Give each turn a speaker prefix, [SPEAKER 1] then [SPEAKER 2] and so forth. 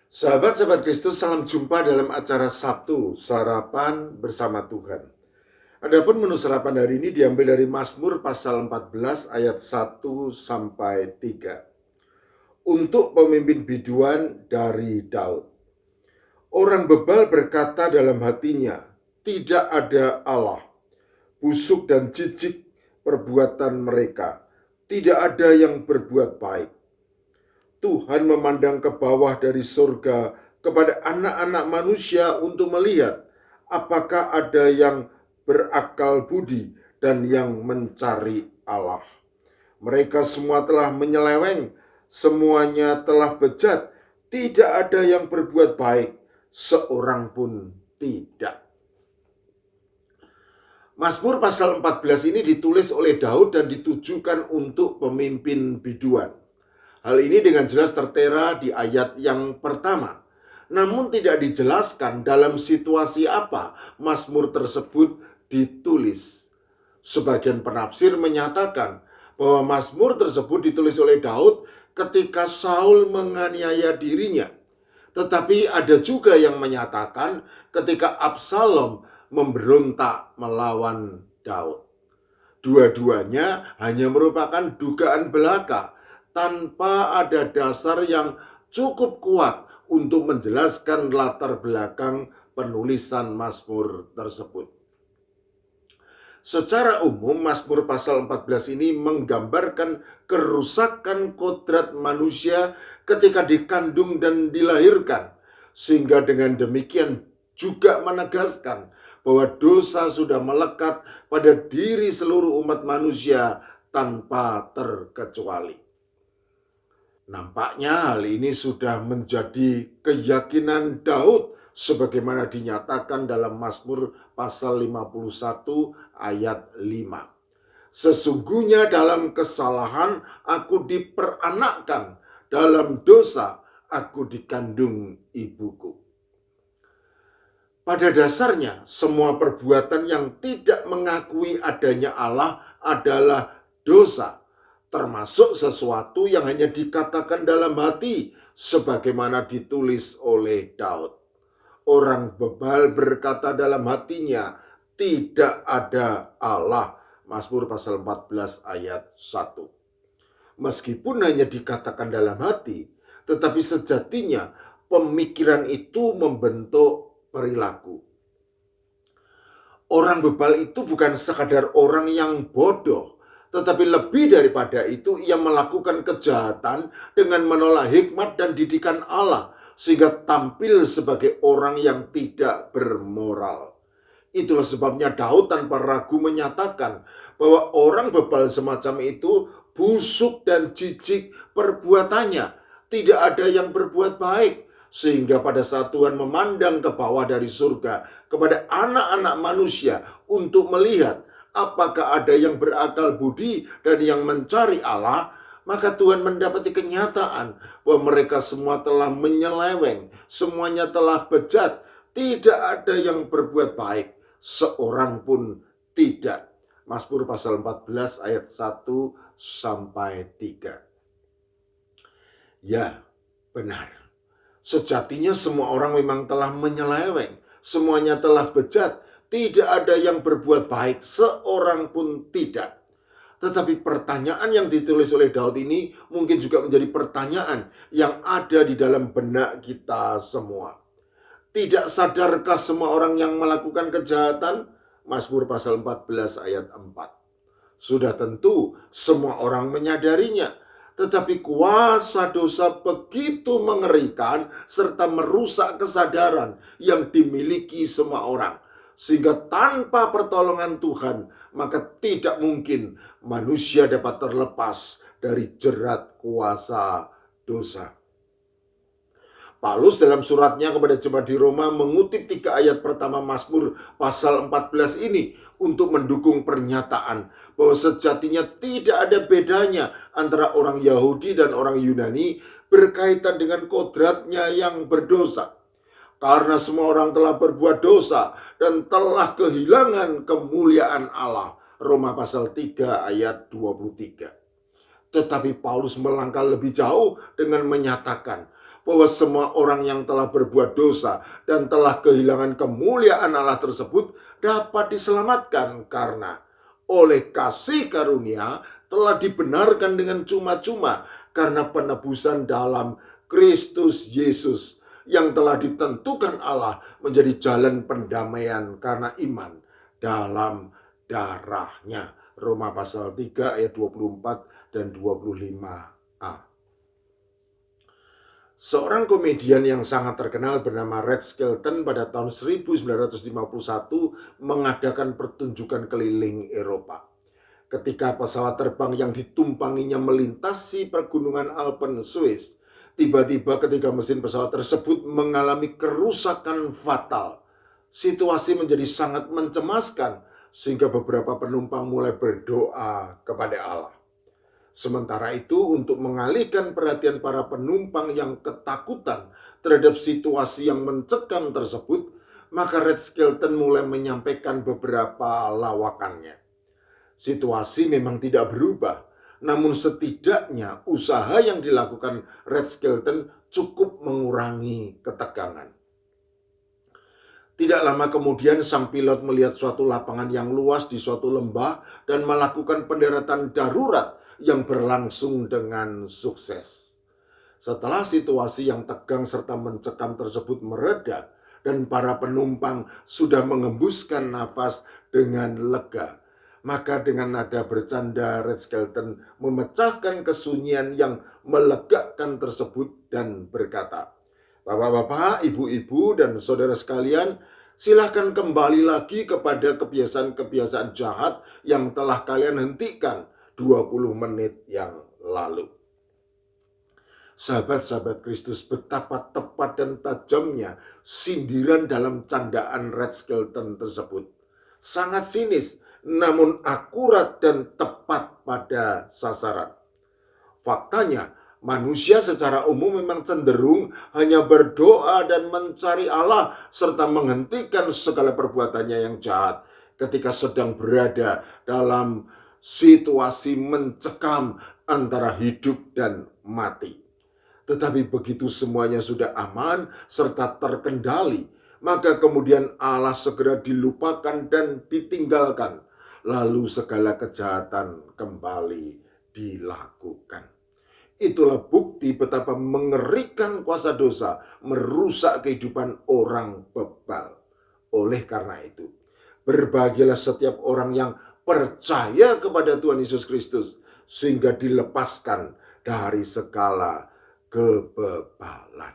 [SPEAKER 1] Sahabat-sahabat Kristus, salam jumpa dalam acara Sabtu, Sarapan Bersama Tuhan. Adapun menu sarapan hari ini diambil dari Mazmur pasal 14 ayat 1 sampai 3. Untuk pemimpin biduan dari Daud. Orang bebal berkata dalam hatinya, tidak ada Allah. Busuk dan jijik perbuatan mereka, tidak ada yang berbuat baik. Tuhan memandang ke bawah dari surga kepada anak-anak manusia untuk melihat apakah ada yang berakal budi dan yang mencari Allah. Mereka semua telah menyeleweng, semuanya telah bejat, tidak ada yang berbuat baik, seorang pun tidak. Mazmur pasal 14 ini ditulis oleh Daud dan ditujukan untuk pemimpin biduan. Hal ini dengan jelas tertera di ayat yang pertama. Namun tidak dijelaskan dalam situasi apa Mazmur tersebut ditulis. Sebagian penafsir menyatakan bahwa Mazmur tersebut ditulis oleh Daud ketika Saul menganiaya dirinya. Tetapi ada juga yang menyatakan ketika Absalom memberontak melawan Daud. Dua-duanya hanya merupakan dugaan belaka tanpa ada dasar yang cukup kuat untuk menjelaskan latar belakang penulisan Mazmur tersebut. Secara umum, Mazmur pasal 14 ini menggambarkan kerusakan kodrat manusia ketika dikandung dan dilahirkan, sehingga dengan demikian juga menegaskan bahwa dosa sudah melekat pada diri seluruh umat manusia tanpa terkecuali. Nampaknya hal ini sudah menjadi keyakinan Daud sebagaimana dinyatakan dalam Mazmur pasal 51 ayat 5. Sesungguhnya dalam kesalahan aku diperanakkan, dalam dosa aku dikandung ibuku. Pada dasarnya, semua perbuatan yang tidak mengakui adanya Allah adalah dosa, termasuk sesuatu yang hanya dikatakan dalam hati, sebagaimana ditulis oleh Daud. Orang bebal berkata dalam hatinya, tidak ada Allah. Mazmur pasal 14 ayat 1. Meskipun hanya dikatakan dalam hati, tetapi sejatinya pemikiran itu membentuk perilaku. Orang bebal itu bukan sekadar orang yang bodoh, tetapi lebih daripada itu ia melakukan kejahatan dengan menolak hikmat dan didikan Allah, sehingga tampil sebagai orang yang tidak bermoral. Itulah sebabnya Daud tanpa ragu menyatakan bahwa orang bebal semacam itu busuk dan jijik perbuatannya, tidak ada yang berbuat baik. Sehingga pada saat Tuhan memandang ke bawah dari surga kepada anak-anak manusia untuk melihat apakah ada yang berakal budi dan yang mencari Allah, maka Tuhan mendapati kenyataan bahwa mereka semua telah menyeleweng, semuanya telah bejat, tidak ada yang berbuat baik, seorang pun tidak. Mazmur pasal 14 ayat 1 sampai 3. Ya, benar. Sejatinya semua orang memang telah menyeleweng, semuanya telah bejat, tidak ada yang berbuat baik, seorang pun tidak. Tetapi pertanyaan yang ditulis oleh Daud ini mungkin juga menjadi pertanyaan yang ada di dalam benak kita semua. Tidak sadarkah semua orang yang melakukan kejahatan? Mazmur pasal 14 ayat 4. Sudah tentu semua orang menyadarinya. Tetapi kuasa dosa begitu mengerikan serta merusak kesadaran yang dimiliki semua orang. Sehingga tanpa pertolongan Tuhan, maka tidak mungkin manusia dapat terlepas dari jerat kuasa dosa. Paulus dalam suratnya kepada jemaat di Roma mengutip 3 ayat pertama Mazmur pasal 14 ini untuk mendukung pernyataan bahwa sejatinya tidak ada bedanya antara orang Yahudi dan orang Yunani berkaitan dengan kodratnya yang berdosa. Karena semua orang telah berbuat dosa dan telah kehilangan kemuliaan Allah. Roma pasal 3 ayat 23. Tetapi Paulus melangkah lebih jauh dengan menyatakan bahwa semua orang yang telah berbuat dosa dan telah kehilangan kemuliaan Allah tersebut dapat diselamatkan karena oleh kasih karunia telah dibenarkan dengan cuma-cuma karena penebusan dalam Kristus Yesus yang telah ditentukan Allah menjadi jalan pendamaian karena iman dalam darahnya. Roma pasal 3 ayat 24 dan 25a. Seorang komedian yang sangat terkenal bernama Red Skelton pada tahun 1951 mengadakan pertunjukan keliling Eropa. Ketika pesawat terbang yang ditumpanginya melintasi pergunungan Alpen Swiss, tiba-tiba ketika mesin pesawat tersebut mengalami kerusakan fatal. Situasi menjadi sangat mencemaskan sehingga beberapa penumpang mulai berdoa kepada Allah. Sementara itu, untuk mengalihkan perhatian para penumpang yang ketakutan terhadap situasi yang mencekam tersebut, maka Red Skelton mulai menyampaikan beberapa lawakannya. Situasi memang tidak berubah, namun setidaknya usaha yang dilakukan Red Skelton cukup mengurangi ketegangan. Tidak lama kemudian sang pilot melihat suatu lapangan yang luas di suatu lembah dan melakukan pendaratan darurat yang berlangsung dengan sukses. Setelah situasi yang tegang serta mencekam tersebut mereda dan para penumpang sudah mengembuskan nafas dengan lega, maka dengan nada bercanda Red Skelton memecahkan kesunyian yang melegakan tersebut dan berkata, "Bapak-bapak, ibu-ibu, dan saudara sekalian, silahkan kembali lagi kepada kebiasaan-kebiasaan jahat yang telah kalian hentikan 20 menit yang lalu." Sahabat-sahabat Kristus, betapa tepat dan tajamnya sindiran dalam candaan Red Skelton tersebut. Sangat sinis, namun akurat dan tepat pada sasaran. Faktanya, manusia secara umum memang cenderung hanya berdoa dan mencari Allah serta menghentikan segala perbuatannya yang jahat ketika sedang berada dalam situasi mencekam antara hidup dan mati. Tetapi begitu semuanya sudah aman serta terkendali, maka kemudian Allah segera dilupakan dan ditinggalkan. Lalu segala kejahatan kembali dilakukan. Itulah bukti betapa mengerikan kuasa dosa merusak kehidupan orang bebal. Oleh karena itu, berbahagialah setiap orang yang percaya kepada Tuhan Yesus Kristus sehingga dilepaskan dari segala kebebalan.